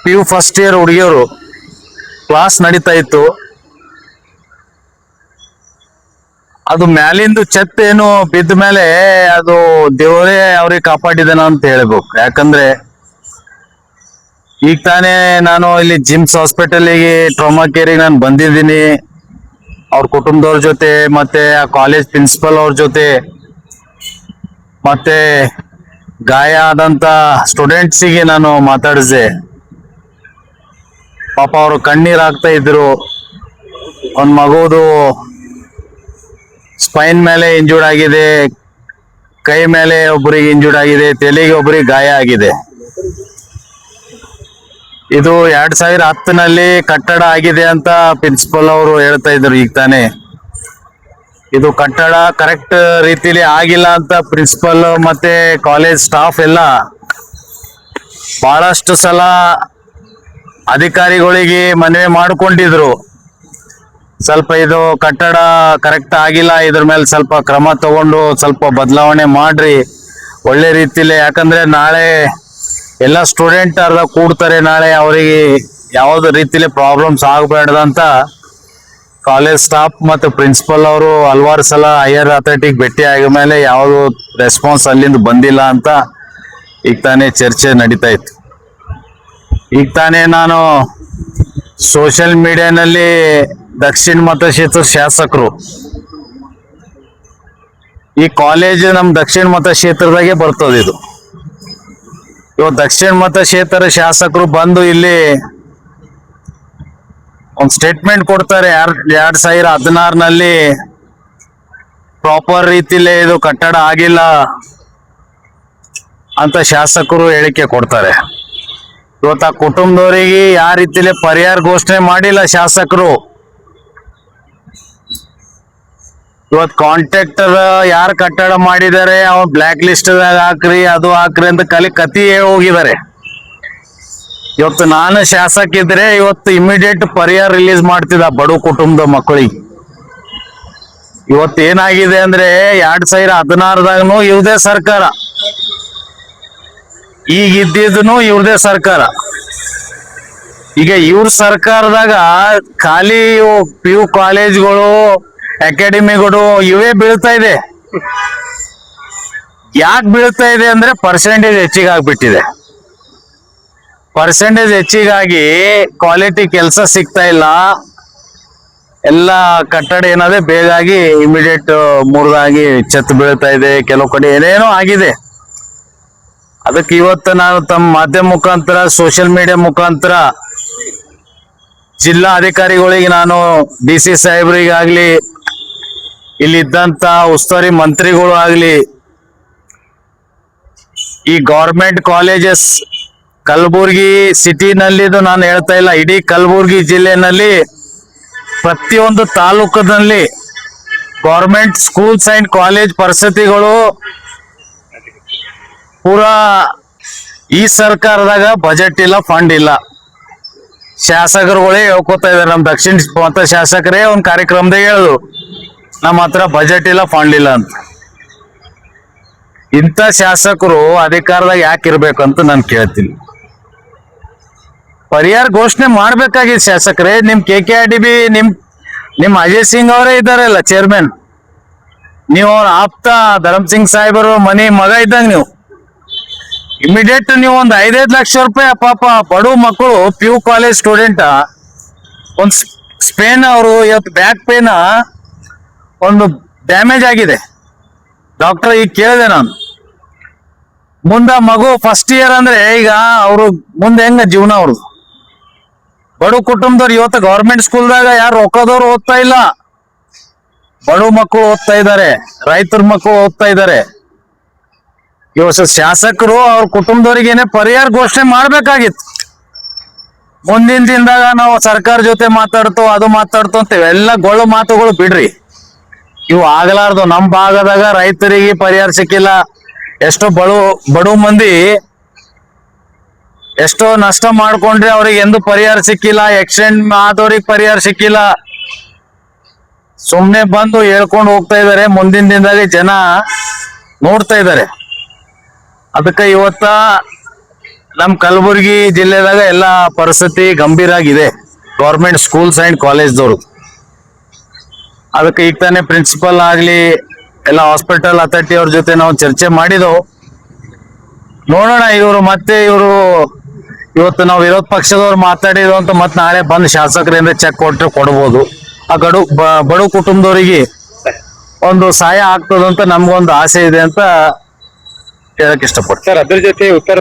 PU first year ಹುಡುಗಿಯರು class ನಡೀತಾ ಇತ್ತು. ಅದು ಮ್ಯಾಲಿಂದು ಛತ್ ಏನು ಬಿದ್ದ ಮೇಲೆ ಅದು ದೇವರೇ ಅವ್ರಿಗೆ ಕಾಪಾಡಿದಾನ ಅಂತ ಹೇಳ್ಬೇಕು. ಯಾಕಂದ್ರೆ ಈಗ ತಾನೇ ನಾನು ಇಲ್ಲಿ ಜಿಮ್ಸ್ ಹಾಸ್ಪಿಟಲ್ಗೆ ಟ್ರಾಮಾ ಕೇರಿಗೆ ನಾನು ಬಂದಿದ್ದೀನಿ ಅವ್ರ ಕುಟುಂಬದವ್ರ ಜೊತೆ, ಮತ್ತೆ ಆ ಕಾಲೇಜ್ ಪ್ರಿನ್ಸಿಪಲ್ ಅವ್ರ ಜೊತೆ, ಮತ್ತೆ ಗಾಯ ಆದಂತ ಸ್ಟೂಡೆಂಟ್ಸಿಗೆ ನಾನು ಮಾತಾಡಿದೆ. ಪಾಪ ಅವರು ಕಣ್ಣೀರ್ ಹಾಕ್ತಾ ಇದ್ರು. ಒಂದ್ ಮಗುದು ಸ್ಪೈನ್ ಮೇಲೆ ಇಂಜೂರ್ಡ್ ಆಗಿದೆ, ಕೈ ಮೇಲೆ ಒಬ್ಬರಿಗೆ ಇಂಜೂರ್ಡ್ ಆಗಿದೆ, ತಲೆಗೆ ಒಬ್ಬರಿಗೆ ಗಾಯ ಆಗಿದೆ. ಇದು 2010ನಲ್ಲಿ ಕಟ್ಟಡ ಆಗಿದೆ ಅಂತ ಪ್ರಿನ್ಸಿಪಲ್ ಅವರು ಹೇಳ್ತಾ ಇದ್ರು. ಈಗ ತಾನೇ ಇದು ಕಟ್ಟಡ ಕರೆಕ್ಟ್ ರೀತಿಲಿ ಆಗಿಲ್ಲ ಅಂತ ಪ್ರಿನ್ಸಿಪಲ್ ಮತ್ತೆ ಕಾಲೇಜ್ ಸ್ಟಾಫ್ ಎಲ್ಲ ಬಹಳಷ್ಟು ಸಲ ಅಧಿಕಾರಿಗಳಿಗೆ ಮನವಿ ಮಾಡಿಕೊಂಡಿದ್ರು. ಸ್ವಲ್ಪ ಇದು ಕಟ್ಟಡ ಕರೆಕ್ಟ್ ಆಗಿಲ್ಲ, ಇದ್ರ ಮೇಲೆ ಸ್ವಲ್ಪ ಕ್ರಮ ತಗೊಂಡು ಸ್ವಲ್ಪ ಬದಲಾವಣೆ ಮಾಡ್ರಿ ಒಳ್ಳೆ ರೀತಿಲಿ. ಯಾಕಂದ್ರೆ ನಾಳೆ ಎಲ್ಲ ಸ್ಟೂಡೆಂಟ್ ಅರ್ಧ ಕೂಡ್ತಾರೆ, ನಾಳೆ ಅವರಿಗೆ ಯಾವ್ದು ರೀತಿಲಿ ಪ್ರಾಬ್ಲಮ್ಸ್ ಆಗಬೇಡ್ದಂತ ಕಾಲೇಜ್ ಸ್ಟಾಫ್ ಮತ್ತು ಪ್ರಿನ್ಸಿಪಲ್ ಅವರು ಹಲವಾರು ಸಲ ಹೈಯರ್ ಅಥಾರಿಟಿಗೆ ಭೇಟಿ ಆಗ ಮೇಲೆ ಯಾವುದು ರೆಸ್ಪಾನ್ಸ್ ಅಲ್ಲಿಂದ ಬಂದಿಲ್ಲ ಅಂತ ಈಗ ತಾನೇ ಚರ್ಚೆ ನಡೀತಾ ಇತ್ತು. ಈಗ ತಾನೇ ನಾನು ಸೋಷಿಯಲ್ ಮೀಡಿಯಾನಲ್ಲಿ ದಕ್ಷಿಣ ಮತಕ್ಷೇತ್ರ ಶಾಸಕರು, ಈ ಕಾಲೇಜ್ ನಮ್ ದಕ್ಷಿಣ ಮತಕ್ಷೇತ್ರದಾಗೆ ಬರ್ತದೆ. ಇದು ಇವತ್ತು ದಕ್ಷಿಣ ಮತಕ್ಷೇತ್ರ ಶಾಸಕರು ಬಂದು ಇಲ್ಲಿ ಒಂದು ಸ್ಟೇಟ್ಮೆಂಟ್ ಕೊಡ್ತಾರೆ. 2016ನಲ್ಲಿ ಪ್ರಾಪರ್ ರೀತಿಲೇ ಇದು ಕಟ್ಟಡ ಆಗಿಲ್ಲ ಅಂತ ಶಾಸಕರು ಹೇಳಿಕೆ ಕೊಡ್ತಾರೆ. ಇವತ್ತು ಆ ಕುಟುಂಬದವರಿಗೆ ಯಾವ ರೀತಿಲಿ ಪರಿಹಾರ ಘೋಷಣೆ ಮಾಡಿಲ್ಲ ಶಾಸಕರು. ಇವತ್ತು ಕಾಂಟ್ರಾಕ್ಟರ್ ಯಾರು ಕಟ್ಟಡ ಮಾಡಿದ್ದಾರೆ ಅವ್ರು ಬ್ಲ್ಯಾಕ್ ಲಿಸ್ಟ್ ಹಾಕ್ರಿ, ಅದು ಹಾಕ್ರಿ ಅಂತ ಕತಿ ಹೋಗಿದ್ದಾರೆ. ಇವತ್ತು ನಾನು ಶಾಸಕ ಇದ್ರೆ ಇವತ್ತು ಇಮಿಡಿಯೇಟ್ ಪರಿಹಾರ ರಿಲೀಸ್ ಮಾಡ್ತಿದ್ದ ಬಡ ಕುಟುಂಬದ ಮಕ್ಕಳಿಗೆ. ಇವತ್ತು ಏನಾಗಿದೆ ಅಂದ್ರೆ 2016ದಾಗನು ಇವ್ರದೇ ಸರ್ಕಾರ, ಈಗ ಇದ್ದಿದ್ದನು ಇವ್ರದೇ ಸರ್ಕಾರ. ಈಗ ಇವ್ರ ಸರ್ಕಾರದಾಗ ಖಾಲಿ PU ಕಾಲೇಜ್ಗಳು, ಅಕಾಡೆಮಿಗಳು ಇವೇ ಬೀಳ್ತಾ ಇದೆ. ಯಾಕೆ ಬೀಳ್ತಾ ಇದೆ ಅಂದ್ರೆ ಪರ್ಸೆಂಟೇಜ್ ಹೆಚ್ಚಿಗೆ ಆಗ್ಬಿಟ್ಟಿದೆ. ಪರ್ಸೆಂಟೇಜ್ ಹೆಚ್ಚಿಗಾಗಿ ಕ್ವಾಲಿಟಿ ಕೆಲಸ ಸಿಗ್ತಾ ಇಲ್ಲ. ಎಲ್ಲ ಕಟ್ಟಡ ಏನಾದ್ರೆ ಬೇಗಾಗಿ ಇಮಿಡಿಯೇಟ್ ಮುರಿದಾಗಿ ಛತ್ ಬೀಳ್ತಾ ಇದೆ, ಕೆಲವು ಕಡೆ ಏನೇನೋ ಆಗಿದೆ. ಅದಕ್ಕೆ ಇವತ್ತು ನಾನು ತಮ್ಮ ಮಾಧ್ಯಮ ಮುಖಾಂತರ, ಸೋಷಿಯಲ್ ಮೀಡಿಯಾ ಮುಖಾಂತರ ಜಿಲ್ಲಾ ಅಧಿಕಾರಿಗಳಿಗೆ, ನಾನು DC ಸಾಹೇಬ್ರಿಗಾಗ್ಲಿ, ಇಲ್ಲಿದ್ದಂತ ಉಸ್ತುವಾರಿ ಮಂತ್ರಿಗಳು ಆಗ್ಲಿ, ಈ ಗೌರ್ಮೆಂಟ್ ಕಾಲೇಜಸ್ ಕಲಬುರ್ಗಿ ಸಿಟಿನಲ್ಲಿದು ನಾನು ಹೇಳ್ತಾ ಇಲ್ಲ, ಇಡೀ ಕಲಬುರ್ಗಿ ಜಿಲ್ಲೆನಲ್ಲಿ ಪ್ರತಿಯೊಂದು ತಾಲೂಕಿನಲ್ಲಿ ಗೌರ್ಮೆಂಟ್ ಸ್ಕೂಲ್ಸ್ ಅಂಡ್ ಕಾಲೇಜ್ ಪರಿಸ್ಥಿತಿಗಳು ಪೂರಾ ಈ ಸರ್ಕಾರದಾಗ ಬಜೆಟ್ ಇಲ್ಲ, ಫಂಡ್ ಇಲ್ಲ. ಶಾಸಕರುಗಳೇ ಹೇಳ್ಕೊತಾ ಇದಾರೆ. ನಮ್ಮ ದಕ್ಷಿಣ ಮತ ಶಾಸಕರೇ ಒಂದು ಕಾರ್ಯಕ್ರಮದಾಗ ಹೇಳಿದ್ರು, ನಮ್ಮ ಹತ್ರ ಬಜೆಟ್ ಇಲ್ಲ, ಫಂಡ್ ಇಲ್ಲ ಅಂತ. ಇಂಥ ಶಾಸಕರು ಅಧಿಕಾರದಾಗ ಯಾಕೆ ಇರ್ಬೇಕಂತ ನಾನು ಕೇಳ್ತೀನಿ. ಪರಿಹಾರ ಘೋಷಣೆ ಮಾಡ್ಬೇಕಾಗಿತ್ತು ಶಾಸಕರೇ. ನಿಮ್ KKRDB ನಿಮ್ ಅಜಯ್ ಸಿಂಗ್ ಅವರೇ ಇದ್ದಾರಲ್ಲ ಚೇರ್ಮನ್, ನೀವು ಅವ್ರ ಆಪ್ತ ಧರ್ಮ್ ಸಿಂಗ್ ಸಾಹೇಬರು ಮನೆ ಮಗ ಇದ್ದಂಗ. ನೀವು ಇಮಿಡಿಯೇಟ್ ನೀವು ಒಂದು 5-5 ಲಕ್ಷ ರೂಪಾಯಿ ಪಾಪ ಬಡವ ಮಕ್ಕಳು PU ಕಾಲೇಜ್ ಸ್ಟೂಡೆಂಟ್ ಒಂದು ಸ್ಪೇನ್ ಅವರು ಇವತ್ತು ಬ್ಯಾಕ್ ಪೇನ್ ಒಂದು ಡ್ಯಾಮೇಜ್ ಆಗಿದೆ. ಡಾಕ್ಟರ್ ಈಗ ಕೇಳಿದೆ ನಾನು, ಮುಂದ ಮಗು ಫಸ್ಟ್ ಇಯರ್ ಅಂದ್ರೆ ಈಗ ಅವರು ಮುಂದೆ ಹೆಂಗ ಜೀವನ ಅವ್ರದ್ದು. ಬಡ ಕುಟುಂಬದವ್ರು ಇವತ್ತು ಗೌರ್ಮೆಂಟ್ ಸ್ಕೂಲ್ದಾಗ ಯಾರು ರೊಕ್ಕದವ್ರು ಓದ್ತಾ ಇಲ್ಲ, ಬಡವ ಮಕ್ಕಳು ಓದ್ತಾ ಇದ್ದಾರೆ, ರೈತರ ಮಕ್ಕಳು ಓದ್ತಾ ಇದ್ದಾರೆ. ಇವತ್ತು ಶಾಸಕರು ಅವ್ರ ಕುಟುಂಬದವ್ರಿಗೇನೆ ಪರಿಹಾರ ಘೋಷಣೆ ಮಾಡ್ಬೇಕಾಗಿತ್ತು. ಮುಂದಿನ ದಿನದಾಗ ನಾವು ಸರ್ಕಾರ ಜೊತೆ ಮಾತಾಡ್ತೋ ಅದು ಮಾತಾಡ್ತೋ ಅಂತ ಎಲ್ಲ ಗೊಳ್ಳು ಮಾತುಗಳು ಬಿಡ್ರಿ. ಇವು ಆಗಲಾರ್ದು. ನಮ್ಮ ಭಾಗದಾಗ ರೈತರಿಗೆ ಪರಿಹಾರ ಸಿಕ್ಕಿಲ್ಲ. ಎಷ್ಟೋ ಬಡವ ಮಂದಿ ಎಷ್ಟೋ ನಷ್ಟ ಮಾಡ್ಕೊಂಡ್ರೆ ಅವ್ರಿಗೆ ಎಂದು ಪರಿಹಾರ ಸಿಕ್ಕಿಲ್ಲ. ಎಕ್ಸಿಡೆಂಟ್ ಆದವ್ರಿಗೆ ಪರಿಹಾರ ಸಿಕ್ಕಿಲ್ಲ. ಸುಮ್ನೆ ಬಂದು ಹೇಳ್ಕೊಂಡು ಹೋಗ್ತಾ ಇದಾರೆ. ಮುಂದಿನ ದಿನದಾಗ ಜನ ನೋಡ್ತಾ ಇದ್ದಾರೆ. ಅದಕ್ಕೆ ಇವತ್ತ ನಮ್ ಕಲಬುರಗಿ ಜಿಲ್ಲೆದಾಗ ಎಲ್ಲಾ ಪರಿಸ್ಥಿತಿ ಗಂಭೀರ ಆಗಿದೆ. ಗೌರ್ಮೆಂಟ್ ಸ್ಕೂಲ್ಸ್ ಅಂಡ್ ಕಾಲೇಜ್ದವರು ಅದಕ್ಕೆ ಈಗ ತಾನೇ ಪ್ರಿನ್ಸಿಪಲ್ ಆಗ್ಲಿ ಎಲ್ಲ ಹಾಸ್ಪಿಟಲ್ ಅಥಾರಿಟಿ ಅವ್ರ ಜೊತೆ ನಾವು ಚರ್ಚೆ ಮಾಡಿದೆವು. ನೋಡೋಣ, ಇವರು ಇವತ್ತು ನಾವು ವಿರೋಧ ಪಕ್ಷದವ್ರು ಮಾತಾಡಿದ್ರು ಅಂತ ಮತ್ತೆ ನಾಳೆ ಬಂದು ಶಾಸಕರಿಂದ ಚೆಕ್ ಕೊಟ್ಟರೆ ಕೊಡ್ಬೋದು. ಆ ಬಡು ಕುಟುಂಬದವರಿಗೆ ಒಂದು ಸಹಾಯ ಆಗ್ತದಂತ ನಮ್ಗೊಂದು ಆಸೆ ಇದೆ ಅಂತ ಹೇಳಕ್ ಇಷ್ಟಪಡ್ತೀನಿ. ಸರ್, ಅದ್ರ ಜೊತೆ ಉತ್ತರ